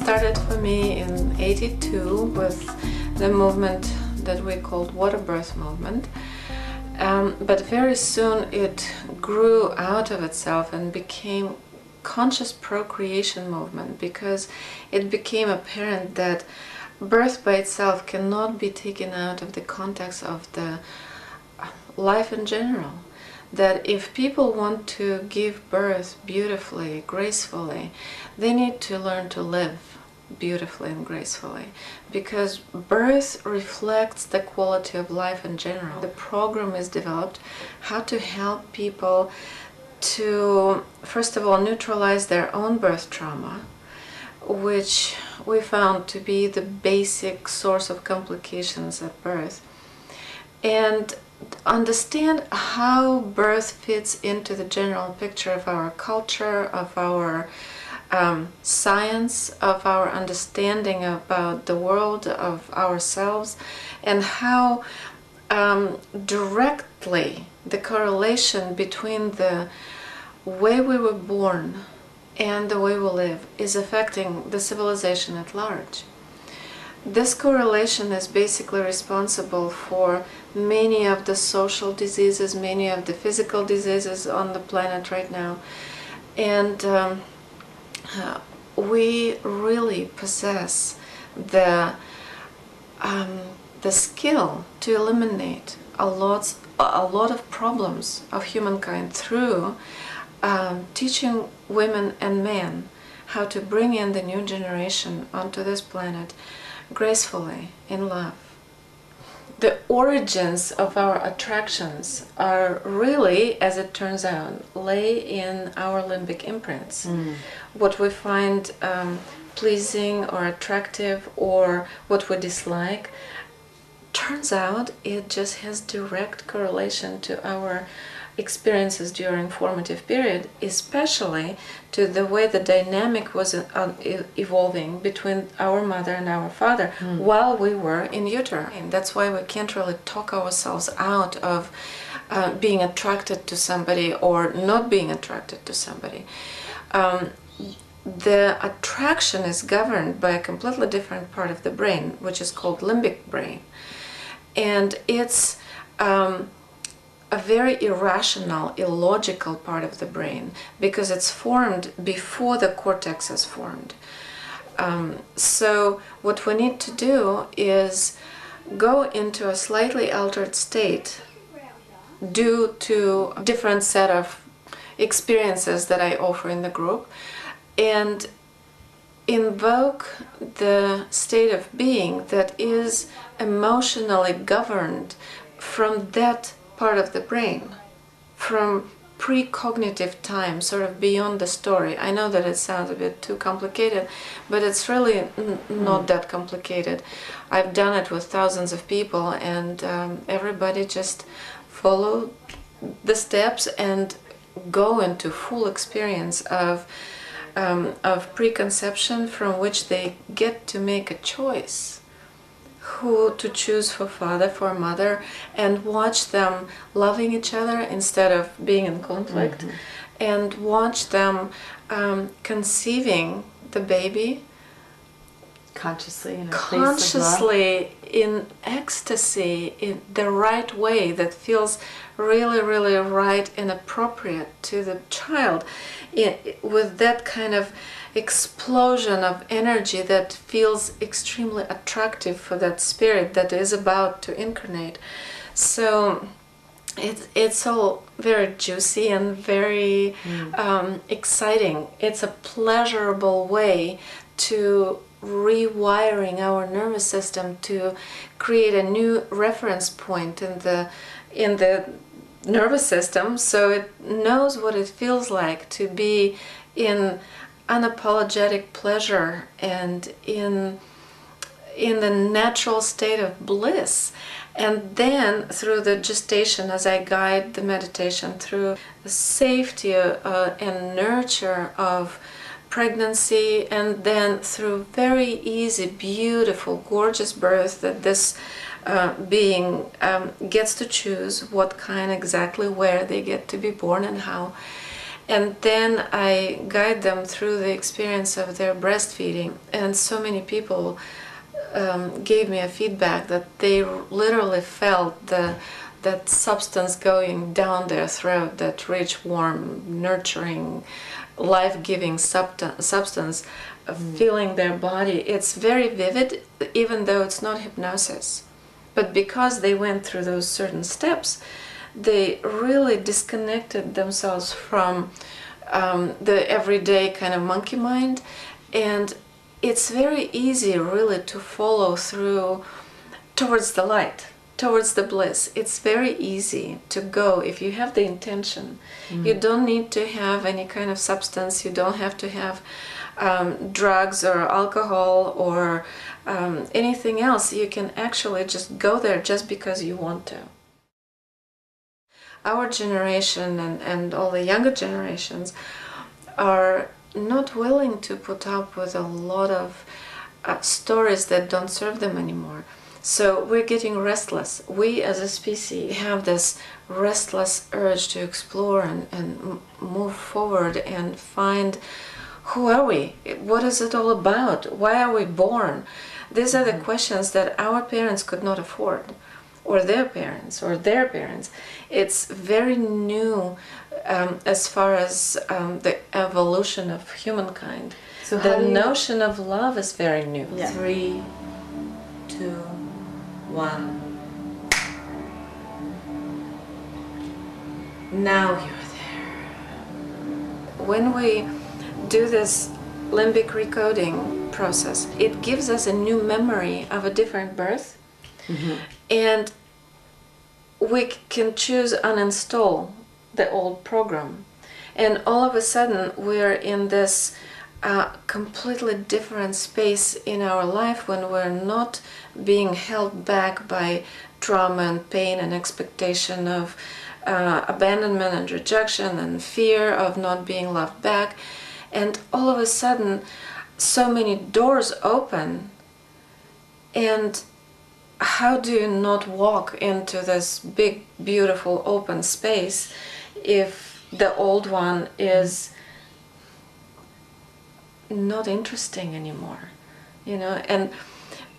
started for me in '82 with the movement that we called water birth movement. But very soon it grew out of itself and became conscious procreation movement, because it became apparent that birth by itself cannot be taken out of the context of the life in general. That if people want to give birth beautifully, gracefully, they need to learn to live beautifully and gracefully, because birth reflects the quality of life in general. The program is developed how to help people to, first of all, neutralize their own birth trauma, which we found to be the basic source of complications at birth, and understand how birth fits into the general picture of our culture, of our science, of our understanding about the world, of ourselves, and how directly the correlation between the way we were born and the way we live is affecting the civilization at large. This correlation is basically responsible for many of the social diseases, many of the physical diseases on the planet right now. And we really possess the skill to eliminate a lot of problems of humankind through teaching women and men how to bring in the new generation onto this planet gracefully, in love. The origins of our attractions are really, as it turns out, lay in our limbic imprints. What we find pleasing or attractive, or what we dislike, turns out it just has direct correlation to our experiences during formative period, especially to the way the dynamic was evolving between our mother and our father while we were in utero. And that's why we can't really talk ourselves out of being attracted to somebody or not being attracted to somebody. The attraction is governed by a completely different part of the brain, which is called limbic brain. And it's a very irrational, illogical part of the brain, because it's formed before the cortex is formed. So what we need to do is go into a slightly altered state due to a different set of experiences that I offer in the group, and invoke the state of being that is emotionally governed from that part of the brain, from precognitive time, sort of beyond the story. I know that it sounds a bit too complicated, but it's really not that complicated. I've done it with thousands of people, and everybody just follow the steps and go into full experience of preconception, from which they get to make a choice who to choose for father, for mother, and watch them loving each other instead of being in conflict, and watch them conceiving the baby consciously in a consciously in ecstasy, in the right way that feels really, really right and appropriate to the child, with that kind of explosion of energy that feels extremely attractive for that spirit that is about to incarnate. So it's all very juicy and very exciting. It's a pleasurable way to rewiring our nervous system to create a new reference point in the nervous system, so it knows what it feels like to be in unapologetic pleasure and in the natural state of bliss. And then through the gestation, as I guide the meditation through the safety and nurture of pregnancy, and then through very easy, beautiful, gorgeous birth that this being gets to choose what kind, exactly where they get to be born and how. And then I guide them through the experience of their breastfeeding. And so many people gave me a feedback that they literally felt that substance going down their throat, that rich, warm, nurturing, life-giving substance, filling their body. It's very vivid, even though it's not hypnosis. But because they went through those certain steps, they really disconnected themselves from the everyday kind of monkey mind, and it's very easy really to follow through towards the light, towards the bliss. It's very easy to go if you have the intention. You don't need to have any kind of substance, you don't have to have drugs or alcohol or anything else. You can actually just go there just because you want to. Our generation and all the younger generations are not willing to put up with a lot of stories that don't serve them anymore. So we're getting restless. We as a species have this restless urge to explore and move forward and find, who are we? What is it all about? Why are we born? These are the questions that our parents could not afford, or their parents, or their parents. It's very new as far as the evolution of humankind. So the notion of love is very new. Yeah. 3, 2, 1. Now you're there. When we do this limbic recoding process, it gives us a new memory of a different birth. And we can choose uninstall the old program, and all of a sudden we're in this completely different space in our life when we're not being held back by trauma and pain and expectation of abandonment and rejection and fear of not being loved back. And all of a sudden so many doors open, and how do you not walk into this big, beautiful, open space if the old one is not interesting anymore? You know,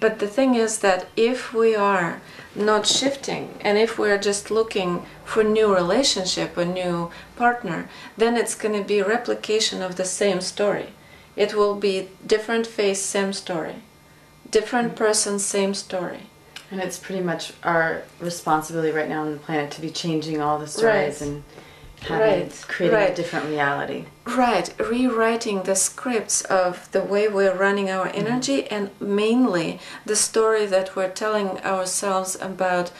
but the thing is that if we are not shifting, and if we're just looking for new relationship, a new partner, then it's going to be replication of the same story. It will be different face, same story. Different person, same story. And it's pretty much our responsibility right now on the planet to be changing all the stories and creating a different reality. Right, rewriting the scripts of the way we're running our energy, and mainly the story that we're telling ourselves about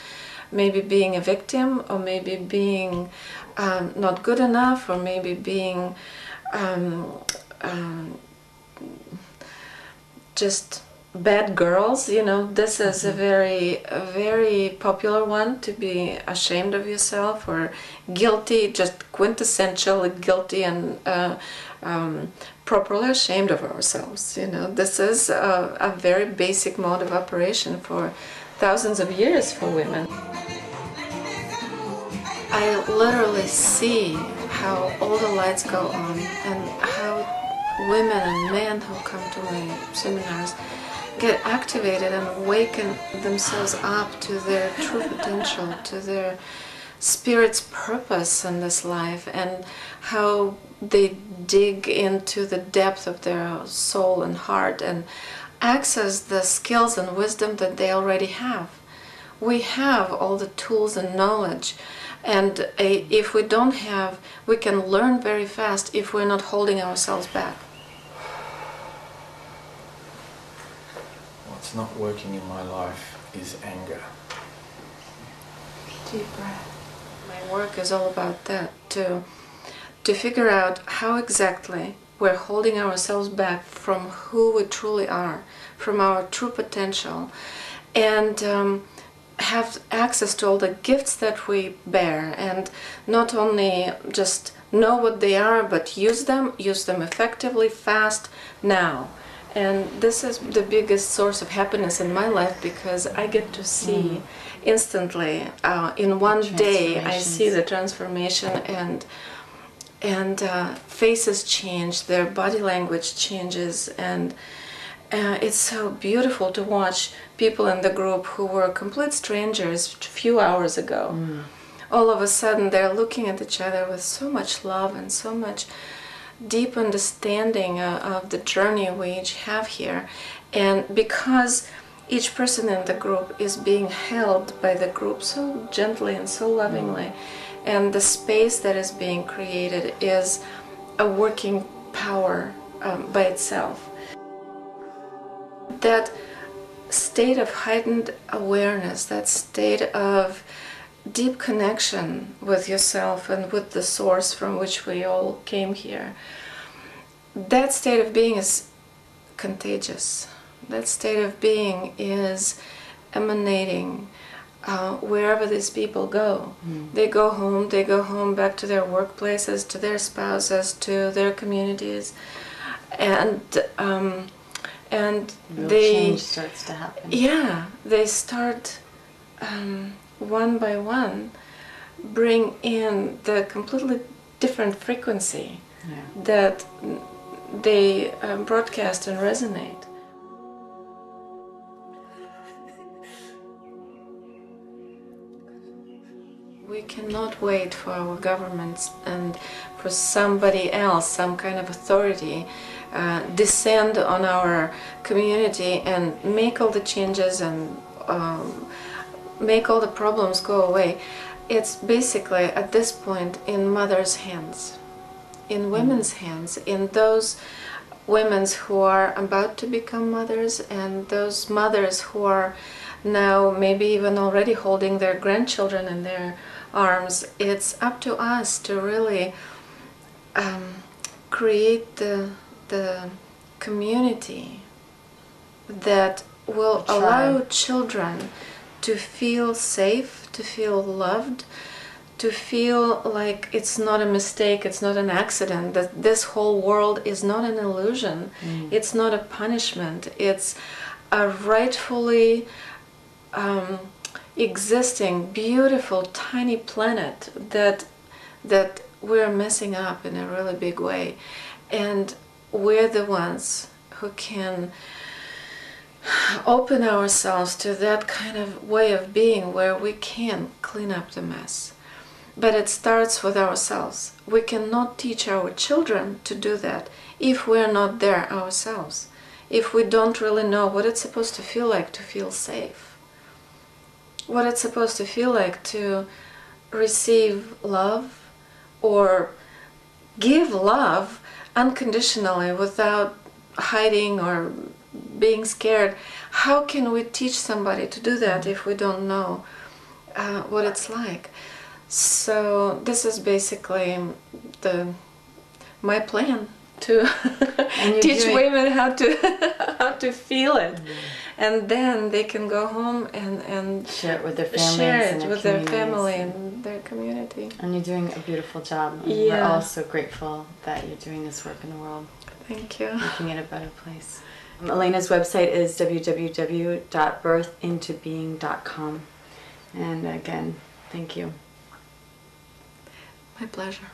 maybe being a victim, or maybe being not good enough, or maybe being just bad girls. You know, this is a very popular one, to be ashamed of yourself or guilty, just quintessentially guilty and properly ashamed of ourselves. You know, this is a very basic mode of operation for thousands of years for women. I literally see how all the lights go on, and how women and men who come to my seminars get activated and awaken themselves up to their true potential, to their spirit's purpose in this life, and how they dig into the depth of their soul and heart and access the skills and wisdom that they already have. We have all the tools and knowledge, and if we don't have, we can learn very fast if we're not holding ourselves back. What's not working in my life is anger. Deep breath. My work is all about that, to figure out how exactly we're holding ourselves back from who we truly are, from our true potential, and have access to all the gifts that we bear, and not only just know what they are, but use them effectively, fast, now. And this is the biggest source of happiness in my life, because I get to see instantly, in one day, I see the transformation, and and faces change, their body language changes, and it's so beautiful to watch people in the group who were complete strangers a few hours ago. All of a sudden they're looking at each other with so much love and so much deep understanding of the journey we each have here. And because each person in the group is being held by the group so gently and so lovingly, and the space that is being created is a working power by itself. That state of heightened awareness, that state of deep connection with yourself and with the source from which we all came here, that state of being is contagious. That state of being is emanating wherever these people go. They go home back to their workplaces, to their spouses, to their communities, and real they change starts to happen. Yeah, they start one by one bring in the completely different frequency that they broadcast and resonate. We cannot wait for our governments and for somebody else, some kind of authority, descend on our community and make all the changes and make all the problems go away. It's basically at this point in mothers' hands, in women's hands, in those women who are about to become mothers and those mothers who are now maybe even already holding their grandchildren in their arms. It's up to us to really create the community that will allow children to feel safe, to feel loved, to feel like it's not a mistake, it's not an accident, that this whole world is not an illusion, it's not a punishment, it's a rightfully existing, beautiful, tiny planet that we're messing up in a really big way. And we're the ones who can open ourselves to that kind of way of being where we can clean up the mess. But it starts with ourselves. We cannot teach our children to do that if we're not there ourselves, if we don't really know what it's supposed to feel like to feel safe, what it's supposed to feel like to receive love or give love unconditionally without hiding or being scared. How can we teach somebody to do that if we don't know what it's like? So this is basically my plan to teach women how to feel it, and then they can go home and share it with their families, share it with their family and their community. And you're doing a beautiful job. We're all so grateful that you're doing this work in the world. Thank you. Making it a better place. Elena's website is www.birthintobeing.com. And again, thank you. My pleasure.